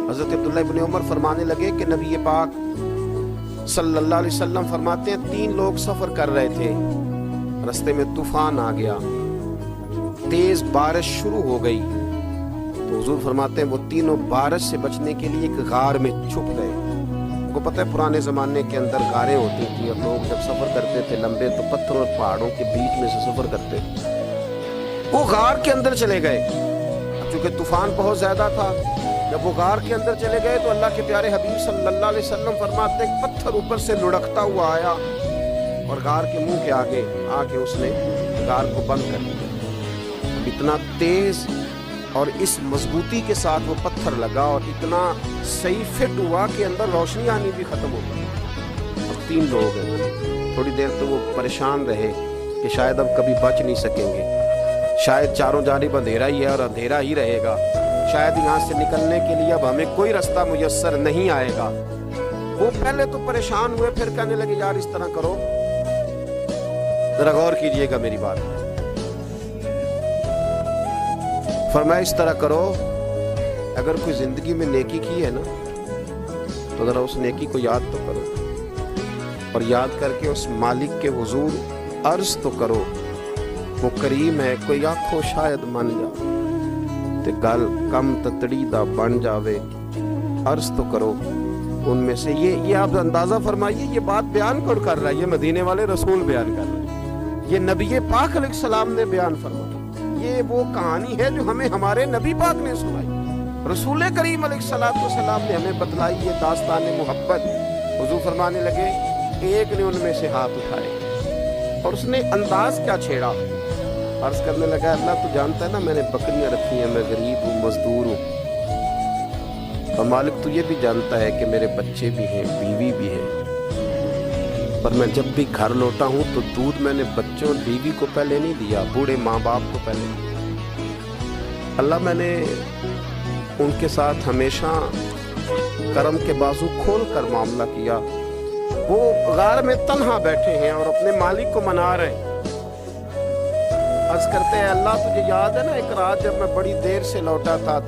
حضرت عبداللہ ابن عمر فرمانے لگے کہ نبی پاک صلی اللہ علیہ وسلم فرماتے ہیں 3 لوگ سفر کر رہے تھے، رستے میں طوفان آ گیا، تیز بارش شروع ہو گئی، تو حضور فرماتے ہیں وہ تینوں بارش سے بچنے کے لیے ایک غار میں چھپ گئے۔ کو پتہ ہے پرانے زمانے کے اندر غاریں ہوتی تھیں اور لوگ جب سفر کرتے تھے لمبے تو پتھر اور پہاڑوں کے بیچ میں سے سفر کرتے تھے۔ وہ غار کے اندر چلے گئے، چونکہ طوفان بہت زیادہ تھا۔ جب وہ غار کے اندر چلے گئے تو اللہ کے پیارے حبیب صلی اللہ علیہ وسلم فرماتے ہیں پتھر اوپر سے لڑکتا ہوا آیا اور غار کے منہ کے آگے آ کے اس نے غار کو بند کر دیا۔ اتنا تیز اور اس مضبوطی کے ساتھ وہ پتھر لگا اور اتنا صحیح فٹ ہوا کہ اندر روشنی آنی بھی ختم ہو گئی۔ اور 3 لوگ ہیں، تھوڑی دیر تو وہ پریشان رہے کہ شاید اب کبھی بچ نہیں سکیں گے، شاید چاروں جانب اندھیرا ہی ہے اور اندھیرا ہی رہے گا، شاید یہاں سے نکلنے کے لیے اب ہمیں کوئی رستہ میسر نہیں آئے گا۔ وہ پہلے تو پریشان ہوئے، پھر کہنے لگے یار اس طرح کرو، ذرا غور کیجئے گا میری بات۔ فرمایا اس طرح کرو، اگر کوئی زندگی میں نیکی کی ہے نا تو ذرا اس نیکی کو یاد تو کرو، اور یاد کر کے اس مالک کے حضور عرض تو کرو، وہ کریم ہے، کوئی آنکھوں شاید من جا تے گل کم تتڑی دا بن جاوے، عرض تو کرو ان میں سے۔ یہ آپ اندازہ فرمائیے یہ بات بیان کون کر رہا ہے؟ یہ مدینے والے رسول بیان کر رہے ہیں، یہ نبی پاک علیہ السلام نے بیان فرمایا۔ یہ وہ کہانی ہے جو ہمیں ہمارے نبی پاک نے سنائی، رسول کریم علیہ السلام نے ہمیں بتلائی، یہ داستان محبت۔ حضور فرمانے لگے ایک نے ان میں سے ہاتھ اٹھائے اور اس نے انداز کیا چھیڑا، عرض کرنے لگا اللہ تو جانتا ہے نا میں نے بکریاں رکھی ہیں، میں غریب ہوں، مزدور ہوں، اور مالک تو یہ بھی جانتا ہے کہ میرے بچے بھی ہیں، بیوی بھی ہے، پر میں جب بھی گھر لوٹا ہوں تو دودھ میں نے بچوں اور بیوی کو پہلے نہیں دیا، بوڑھے ماں باپ کو پہلے دیا۔ اللہ میں نے ان کے ساتھ ہمیشہ کرم کے بازو کھول کر معاملہ کیا۔ وہ غار میں تنہا بیٹھے ہیں اور اپنے مالک کو منا رہے ہیں، عرض کرتے ہیں اللہ تجھے یاد ہے نا ایک رات جب میں بڑی دیر سے لوٹا تھا،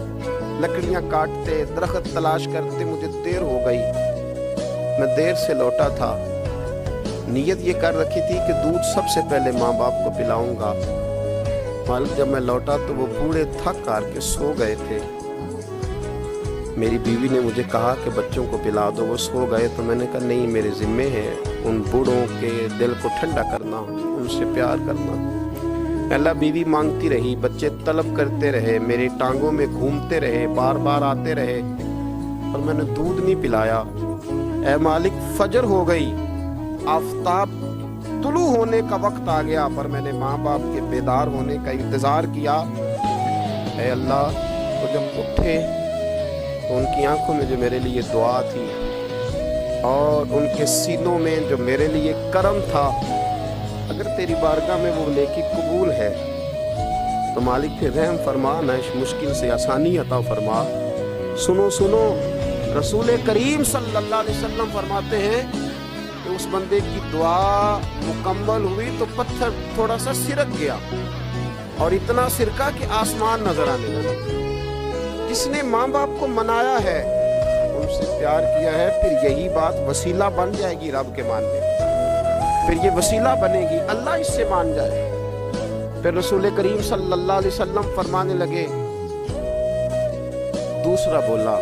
لکڑیاں کاٹتے درخت تلاش کرتے مجھے دیر ہو گئی، میں دیر سے لوٹا تھا، نیت یہ کر رکھی تھی کہ دودھ سب سے پہلے ماں باپ کو پلاؤں گا، مالک جب میں لوٹا تو وہ بوڑھے تھک کر کے سو گئے تھے، میری بیوی نے مجھے کہا کہ بچوں کو پلا دو، وہ سو گئے، تو میں نے کہا نہیں میرے ذمے ہیں ان بوڑھوں کے دل کو ٹھنڈا کرنا، ان سے پیار کرنا۔ اللہ بیوی مانگتی رہی، بچے طلب کرتے رہے، میری ٹانگوں میں گھومتے رہے، بار بار آتے رہے، اور میں نے دودھ نہیں پلایا۔ اے مالک فجر ہو گئی، آفتاب طلوع ہونے کا وقت آ گیا، پر میں نے ماں باپ کے بیدار ہونے کا انتظار کیا۔ اے اللہ تو جب اٹھے تو ان کی آنکھوں میں جو میرے لیے دعا تھی اور ان کے سینوں میں جو میرے لیے کرم تھا، اگر تیری بارگاہ میں وہ نیکی قبول ہے تو مالک پھر رحم فرما، نہ اس مشکل سے آسانی عطا فرما۔ سنو سنو، رسول کریم صلی اللہ علیہ وسلم فرماتے ہیں کہ اس بندے کی دعا مکمل ہوئی تو پتھر تھوڑا سا سرک گیا، اور اتنا سرکا کہ آسمان نظر آنے لگا۔ جس نے ماں باپ کو منایا ہے، ان سے پیار کیا ہے، پھر یہی بات وسیلہ بن جائے گی رب کے ماننے، پھر یہ وسیلہ بنے گی اللہ اس سے مان جائے۔ پھر رسول کریم صلی اللہ علیہ وسلم فرمانے لگے، دوسرا بولا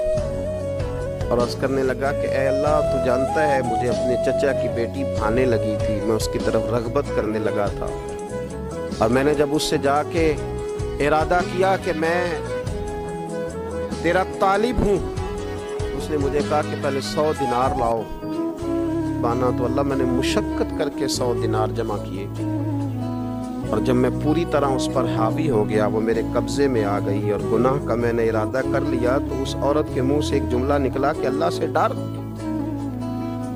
اور عرض کرنے لگا کہ اے اللہ تو جانتا ہے مجھے اپنے چچا کی بیٹی بھانے لگی تھی، میں اس کی طرف رغبت کرنے لگا تھا، اور میں نے جب اس سے جا کے ارادہ کیا کہ میں تیرا طالب ہوں، اس نے مجھے کہا کہ پہلے 100 دینار لاؤ بانا، تو اللہ میں نے مشقت کر کے 100 دینار جمع کیے، اور جب میں پوری طرح اس پر حاوی ہو گیا، وہ میرے قبضے میں آ گئی اور گناہ کا میں نے ارادہ کر لیا، تو اس عورت کے منہ سے ایک جملہ نکلا کہ اللہ سے ڈر،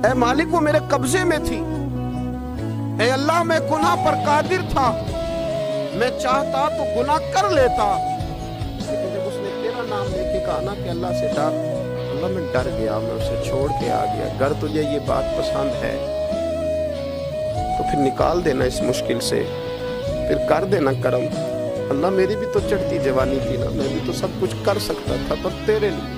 اے مالک وہ میرے قبضے میں تھی، اے اللہ میں گناہ پر قادر تھا، میں چاہتا تو گناہ کر لیتا، لیکن جب اس نے تیرا نام لے کے کہا نا کہ اللہ سے ڈر، اللہ میں ڈر گیا، میں اسے چھوڑ کے آ گیا۔ اگر تجھے یہ بات پسند ہے تو پھر نکال دینا اس مشکل سے، پھر کر دینا کرم۔ اللہ میری بھی تو چڑھتی جوانی تھی نا، میں بھی تو سب کچھ کر سکتا تھا، پر تیرے لیے